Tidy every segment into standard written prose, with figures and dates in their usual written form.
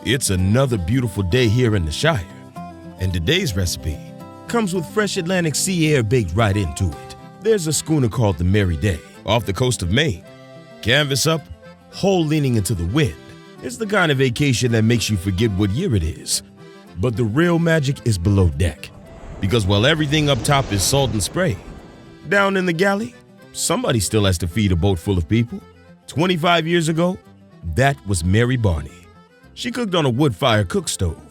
It's another beautiful day here in the Shire, and today's recipe comes with fresh Atlantic sea air baked right into it. There's a schooner called the Mary off the coast of Maine. Canvas up, hull leaning into the wind. It's the kind of vacation that makes you forget what year it is. But the real magic is below deck, because while everything up top is salt and spray, down in the galley, somebody still has to feed a boat full of people. 25 years ago, that was Mary Barney. She cooked on a wood-fire cookstove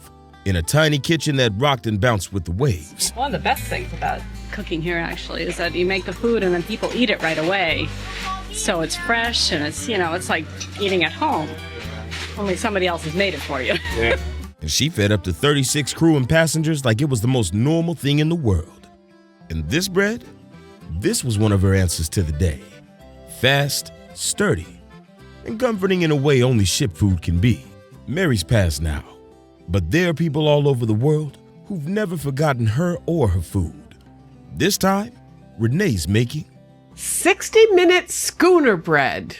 in a tiny kitchen that rocked and bounced with the waves. One of the best things about cooking here actually is that you make the food and then people eat it right away. So it's fresh and it's, it's like eating at home. Only somebody else has made it for you. Yeah. And she fed up to 36 crew and passengers like it was the most normal thing in the world. And this bread, this was one of her answers to the day. Fast, sturdy, and comforting in a way only ship food can be. Mary's passed now, but there are people all over the world who've never forgotten her or her food. This time, Renee's making 60-minute schooner bread.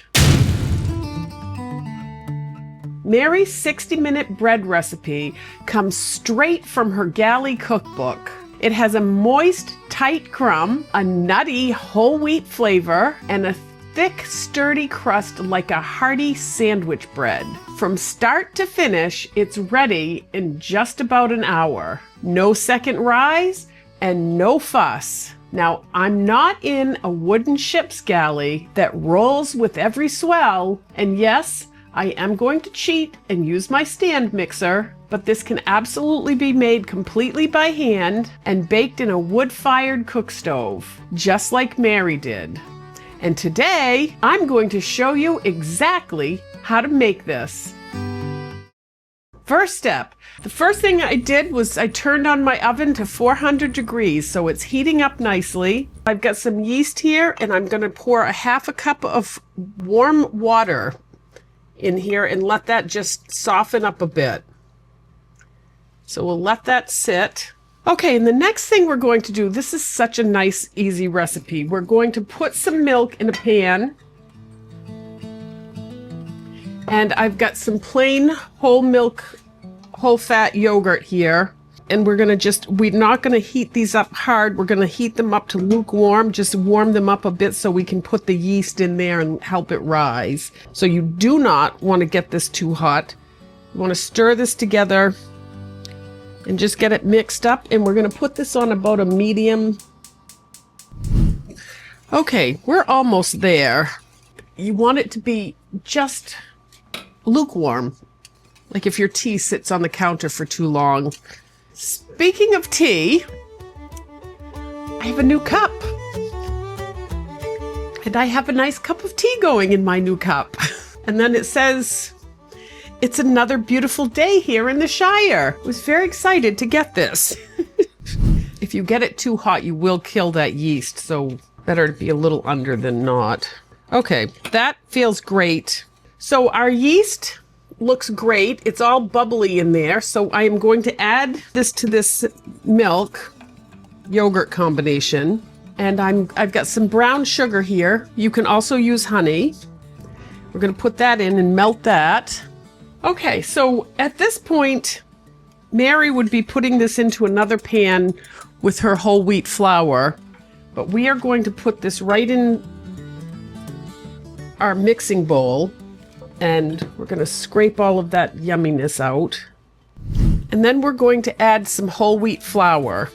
Mary's 60-minute bread recipe comes straight from her galley cookbook. It has a moist, tight crumb, a nutty whole wheat flavor, and a thick, sturdy crust like a hearty sandwich bread. From start to finish, it's ready in just about an hour. No second rise and no fuss. Now, I'm not in a wooden ship's galley that rolls with every swell, and yes, I am going to cheat and use my stand mixer, but this can absolutely be made completely by hand and baked in a wood-fired cookstove, just like Mary did. And today, I'm going to show you exactly how to make this. First step, the first thing I did was I turned on my oven to 400 degrees, so it's heating up nicely. I've got some yeast here, and I'm going to pour a half a cup of warm water in here and let that just soften up a bit. So we'll let that sit. Okay, and the next thing we're going to do, this is such a nice, easy recipe. We're going to put some milk in a pan. And I've got some plain whole milk, whole fat yogurt here. And we're not going to heat these up hard. We're going to heat them up to lukewarm, just warm them up a bit so we can put the yeast in there and help it rise. So you do not want to get this too hot. You want to stir this together and just get it mixed up. And we're going to put this on about a medium. Okay, we're almost there. You want it to be just lukewarm, like if your tea sits on the counter for too long. Speaking of tea, I have a new cup. And I have a nice cup of tea going in my new cup. And then it says, it's another beautiful day here in the Shire. I was very excited to get this. If you get it too hot, you will kill that yeast. So better to be a little under than not. Okay, that feels great. So our yeast looks great. It's all bubbly in there. So I am going to add this to this milk yogurt combination. And I've got some brown sugar here. You can also use honey. We're going to put that in and melt that. Okay, so at this point, Mary would be putting this into another pan with her whole wheat flour. But we are going to put this right in our mixing bowl. And we're going to scrape all of that yumminess out. And then we're going to add some whole wheat flour.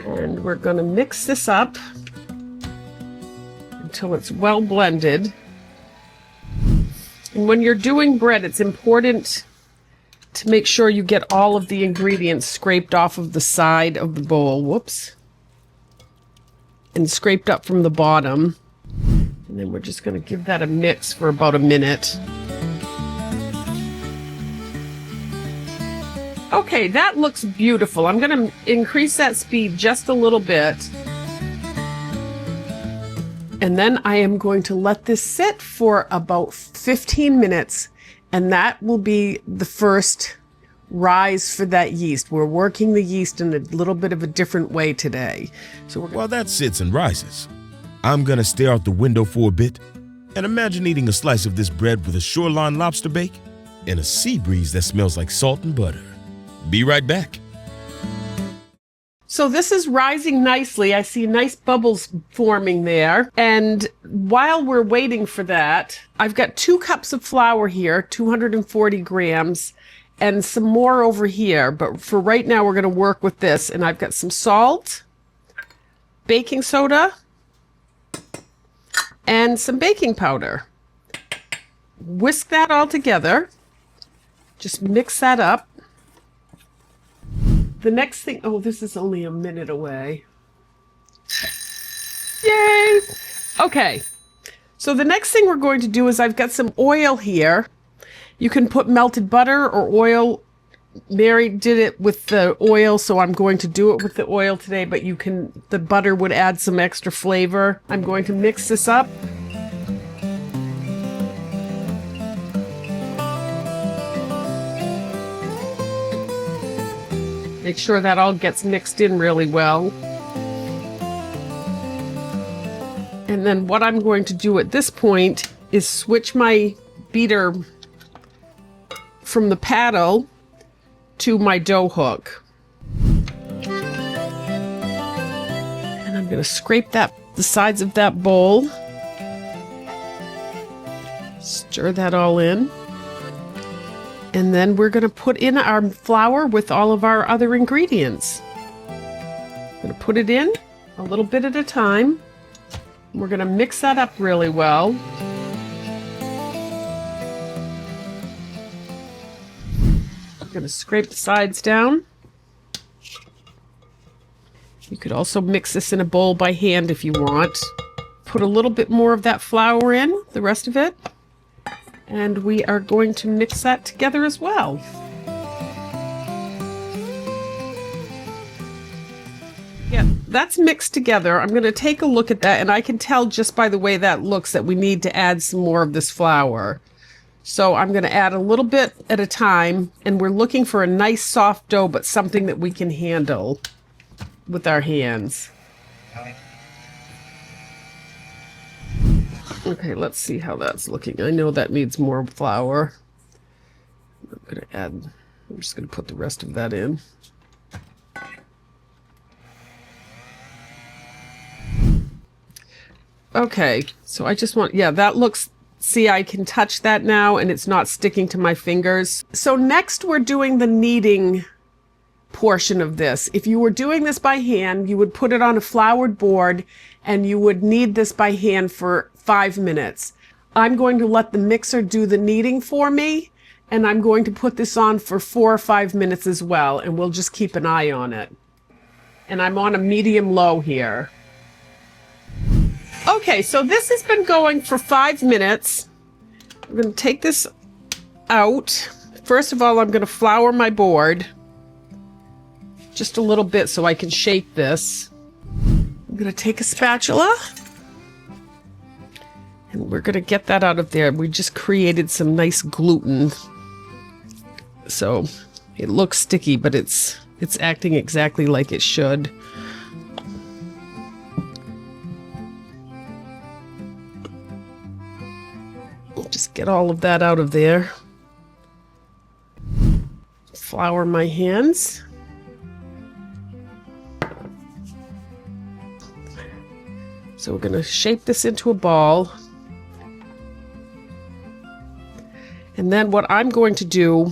And we're going to mix this up until it's well blended. And when you're doing bread, it's important to make sure you get all of the ingredients scraped off of the side of the bowl. Whoops. And scraped up from the bottom. And then we're just going to give that a mix for about a minute. Okay, that looks beautiful. I'm going to increase that speed just a little bit. And then I am going to let this sit for about 15 minutes. And that will be the first rise for that yeast. We're working the yeast in a little bit of a different way today. So while that sits and rises, I'm gonna stare out the window for a bit and imagine eating a slice of this bread with a shoreline lobster bake and a sea breeze that smells like salt and butter. Be right back. So this is rising nicely. I see nice bubbles forming there. And while we're waiting for that, I've got 2 cups of flour here, 240 grams, and some more over here. But for right now, we're going to work with this. And I've got some salt, baking soda, and some baking powder. Whisk that all together. Just mix that up. The next thing, oh, this is only a minute away. Yay! Okay, so the next thing we're going to do is I've got some oil here. You can put melted butter or oil. Mary did it with the oil, so I'm going to do it with the oil today, but the butter would add some extra flavor. I'm going to mix this up. Make sure that all gets mixed in really well. And then what I'm going to do at this point is switch my beater from the paddle to my dough hook. And I'm going to scrape the sides of that bowl. Stir that all in. And then we're going to put in our flour with all of our other ingredients. I'm going to put it in a little bit at a time. We're going to mix that up really well. I'm going to scrape the sides down. You could also mix this in a bowl by hand if you want. Put a little bit more of that flour in, the rest of it. And we are going to mix that together as well. Yeah, that's mixed together. I'm going to take a look at that, and I can tell just by the way that looks that we need to add some more of this flour. So I'm going to add a little bit at a time, and we're looking for a nice soft dough, but something that we can handle with our hands. Okay, let's see how that's looking. I know that needs more flour. I'm just going to put the rest of that in. Okay, so I just want, yeah, that looks, see, I can touch that now and it's not sticking to my fingers. So next we're doing the kneading portion of this. If you were doing this by hand, you would put it on a floured board and you would knead this by hand for 5 minutes. I'm going to let the mixer do the kneading for me, and I'm going to put this on for 4 or 5 minutes as well, and we'll just keep an eye on it. And I'm on a medium low here. Okay, so this has been going for 5 minutes. I'm going to take this out. First of all, I'm going to flour my board just a little bit so I can shape this. I'm going to take a spatula and we're going to get that out of there. We just created some nice gluten. So it looks sticky, but it's acting exactly like it should. Just get all of that out of there. Flour my hands. So we're going to shape this into a ball. And then what I'm going to do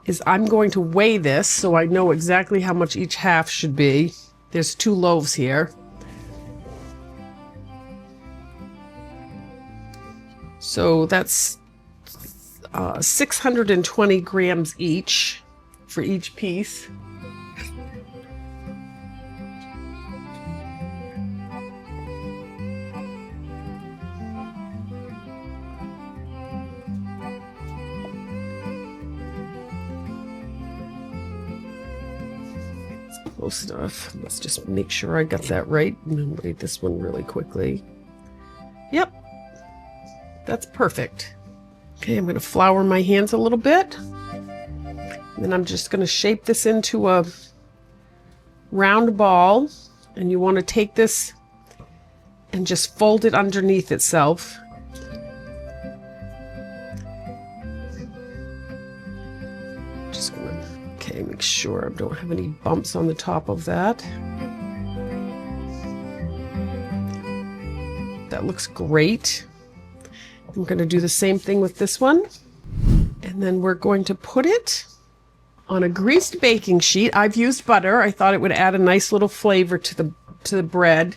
is I'm going to weigh this so I know exactly how much each half should be. There's 2 loaves here. So that's 620 grams each for each piece. Close enough. Let's just make sure I got that right and weigh this one really quickly. Yep. That's perfect. Okay, I'm going to flour my hands a little bit. And then I'm just going to shape this into a round ball. And you want to take this and just fold it underneath itself. Just gonna, okay, make sure I don't have any bumps on the top of that. That looks great. I'm going to do the same thing with this one. And then we're going to put it on a greased baking sheet. I've used butter. I thought it would add a nice little flavor to the bread.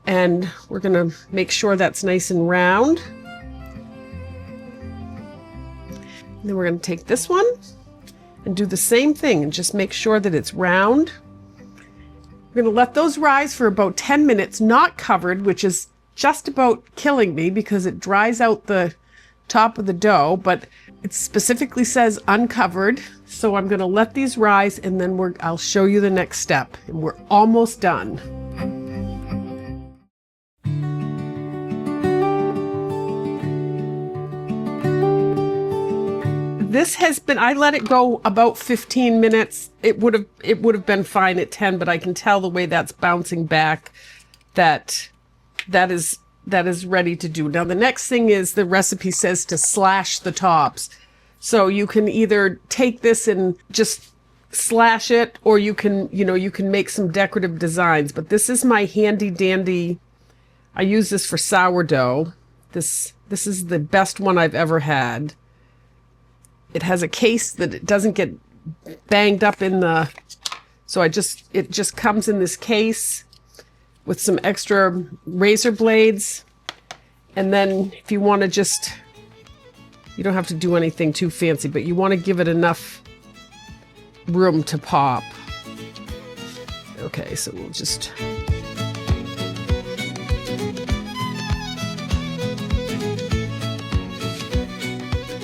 And we're going to make sure that's nice and round. And then we're going to take this one and do the same thing and just make sure that it's round. We're going to let those rise for about 10 minutes, not covered, which is just about killing me because it dries out the top of the dough, but it specifically says uncovered. So I'm going to let these rise, and then I'll show you the next step, and we're almost done. This has been, I let it go about 15 minutes. It would have been fine at 10, but I can tell the way that's bouncing back that is ready to do. Now the next thing is, the recipe says to slash the tops. So you can either take this and just slash it, or you can make some decorative designs. But this is my handy dandy. I use this for sourdough. This is the best one I've ever had. It has a case that it doesn't get banged up in the, so it just comes in this case with some extra razor blades. And then if you want to you don't have to do anything too fancy, but you want to give it enough room to pop. Okay, so we'll just...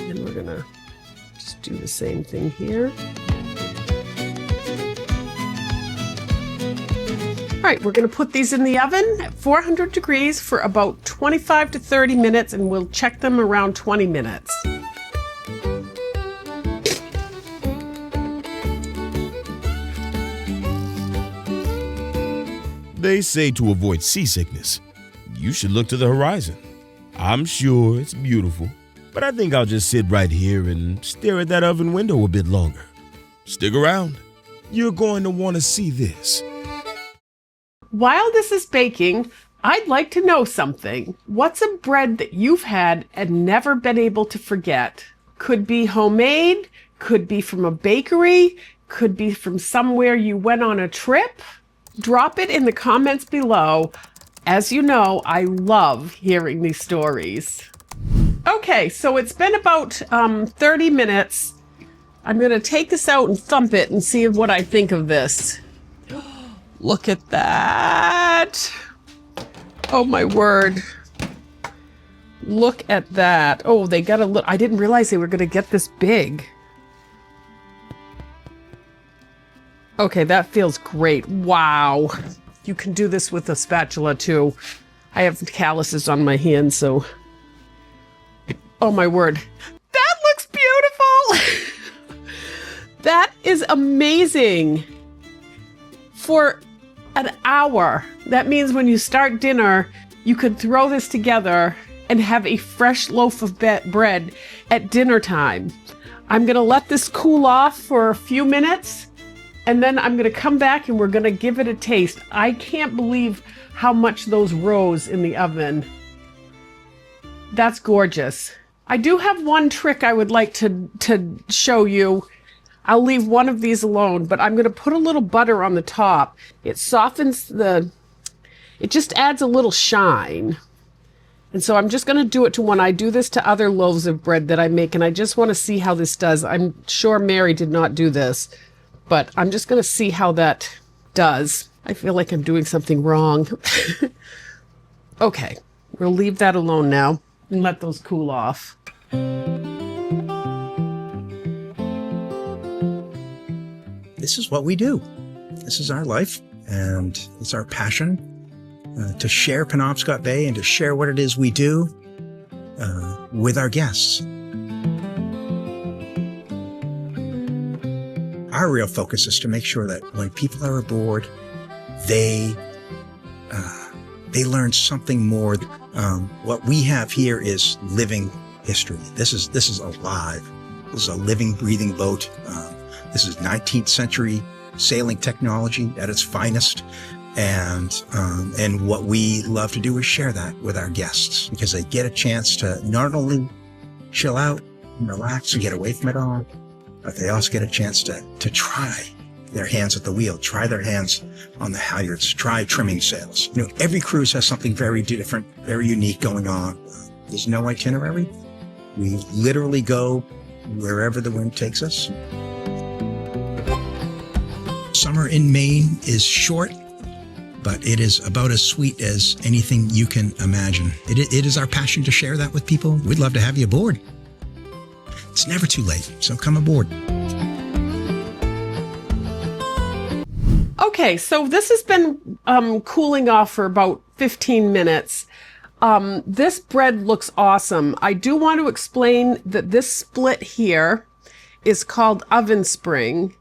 And we're going to just do the same thing here. All right, we're going to put these in the oven at 400 degrees for about 25 to 30 minutes, and we'll check them around 20 minutes. They say to avoid seasickness, you should look to the horizon. I'm sure it's beautiful, but I think I'll just sit right here and stare at that oven window a bit longer. Stick around. You're going to want to see this. While this is baking, I'd like to know something. What's a bread that you've had and never been able to forget? Could be homemade, could be from a bakery, could be from somewhere you went on a trip. Drop it in the comments below. As you know, I love hearing these stories. Okay, so it's been about 30 minutes. I'm going to take this out and thump it and see what I think of this. Look at that. Oh my word. Look at that. Oh, they got a little, I didn't realize they were going to get this big. Okay, that feels great. Wow. You can do this with a spatula too. I have calluses on my hands, so. Oh my word. That looks beautiful. That is amazing. For an hour. That means when you start dinner, you could throw this together and have a fresh loaf of bread at dinner time. I'm going to let this cool off for a few minutes, and then I'm going to come back and we're going to give it a taste. I can't believe how much those rose in the oven. That's gorgeous. I do have one trick I would like to show you. I'll leave one of these alone, but I'm going to put a little butter on the top. It softens it just adds a little shine. And so I'm just going to do it to when I do this to other loaves of bread that I make, and I just want to see how this does. I'm sure Mary did not do this, but I'm just going to see how that does. I feel like I'm doing something wrong. Okay, we'll leave that alone now and let those cool off. This is what we do. This is our life, and it's our passion to share Penobscot Bay and to share what it is we do with our guests. Our real focus is to make sure that when people are aboard, they they learn something more. What we have here is living history. This is alive. This is a living, breathing boat. This is 19th century sailing technology at its finest. And what we love to do is share that with our guests, because they get a chance to not only chill out and relax and get away from it all, but they also get a chance to try their hands at the wheel, try their hands on the halyards, try trimming sails. Every cruise has something very different, very unique going on. There's no itinerary. We literally go wherever the wind takes us. Summer in Maine is short, but it is about as sweet as anything you can imagine. It is our passion to share that with people. We'd love to have you aboard. It's never too late, so come aboard. Okay, so this has been cooling off for about 15 minutes. This bread looks awesome. I do want to explain that this split here is called oven spring.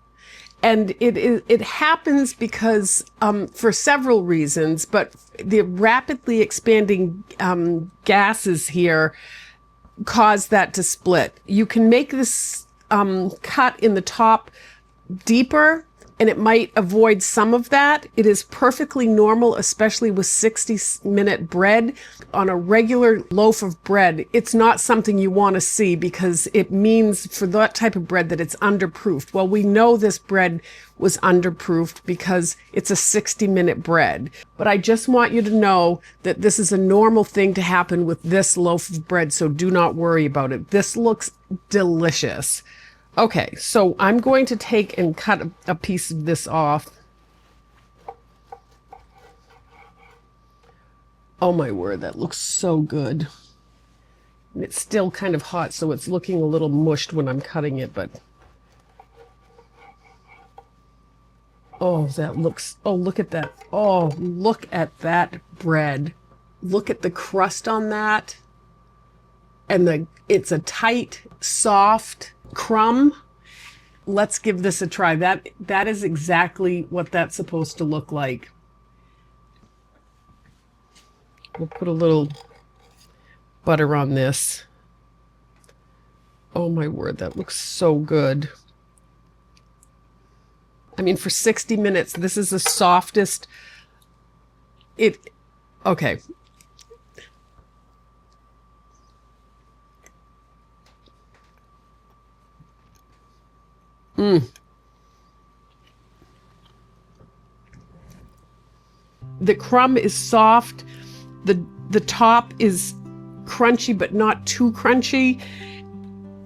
And it happens because, for several reasons, but the rapidly expanding gases here cause that to split. You can make this cut in the top deeper, and it might avoid some of that. It is perfectly normal, especially with 60-minute bread. On a regular loaf of bread, it's not something you want to see, because it means for that type of bread that it's underproofed. Well, we know this bread was underproofed because it's a 60-minute bread. But I just want you to know that this is a normal thing to happen with this loaf of bread, so do not worry about it. This looks delicious. Okay, so I'm going to take and cut a piece of this off. Oh my word, that looks so good. And it's still kind of hot, so it's looking a little mushed when I'm cutting it, but... Oh, that looks... Oh, look at that. Oh, look at that bread. Look at the crust on that. And it's a tight, soft crumb. Let's give this a try. That is exactly what that's supposed to look like. We'll put a little butter on this. Oh my word, that looks so good. I mean, for 60 minutes, this is the softest. Okay. The crumb is soft. The top is crunchy, but not too crunchy.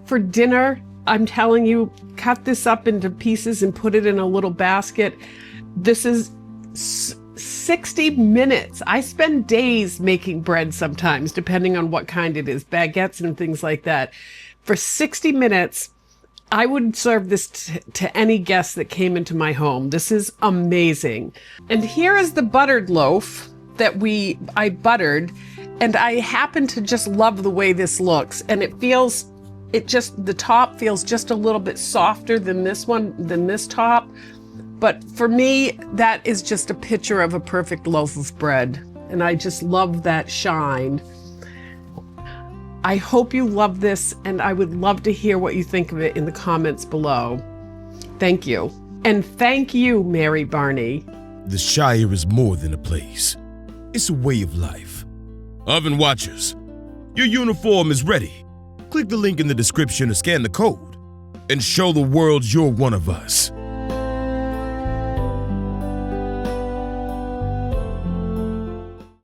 For dinner, I'm telling you, cut this up into pieces and put it in a little basket. This is 60 minutes. I spend days making bread sometimes, depending on what kind it is, baguettes and things like that. For 60 minutes, I would serve this to any guest that came into my home. This is amazing. And here is the buttered loaf that I buttered, and I happen to just love the way this looks. And the top feels just a little bit softer than this top. But for me, that is just a picture of a perfect loaf of bread. And I just love that shine. I hope you love this, and I would love to hear what you think of it in the comments below. Thank you. And thank you, Mary Barney. The Shire is more than a place. It's a way of life. Oven watchers, your uniform is ready. Click the link in the description to scan the code and show the world you're one of us.